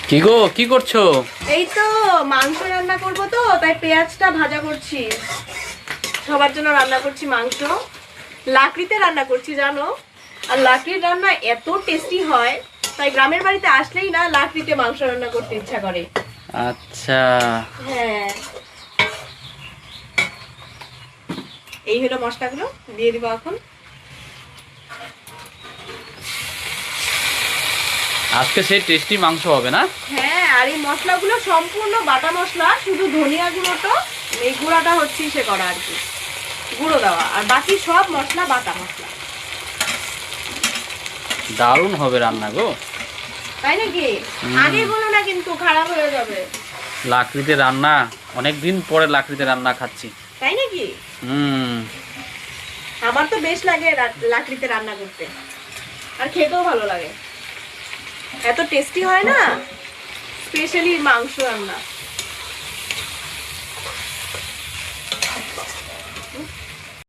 কি গো, কি করছো? এই তো মাংস রান্না করব, তো তাই পেঁয়াজটা ভাজা করছি। সবার জন্য রান্না করছি মাংস। লাকড়িতে রান্না করছি জানো, আর লাকড়ির রান্না এত টেস্টি হয়, তাই গ্রামের বাড়িতে আসলেই না লাকড়িতে মাংস রান্না করতে ইচ্ছা করে। আচ্ছা, হ্যাঁ, এই হলো মশলাগুলো দিয়ে দিব এখন। আজকে সেই টেস্টি মাংস হবে না? হ্যাঁ, আর এই মশলাগুলো সম্পূর্ণ বাটা মশলা, শুধু ধনিয়া গুঁড়োটা এই গুঁড়াটা হচ্ছে সে করা আর কি, গুঁড়ো দেওয়া, আর বাকি সব মশলা বাটা মশলা। দারুণ হবে রান্না গো। তাই নাকি? আগে বলো না, কিন্তু খারাপ হয়ে যাবে। লাকড়িতে রান্না, অনেকদিন পরে লাকড়িতে রান্না খাচ্ছি। তাই নাকি? আমার তো বেশ লাগে লাকড়িতে রান্না করতে, আর খেতেও ভালো লাগে। এত টেস্টি হয় না, স্পেশালি মাংস রান্না।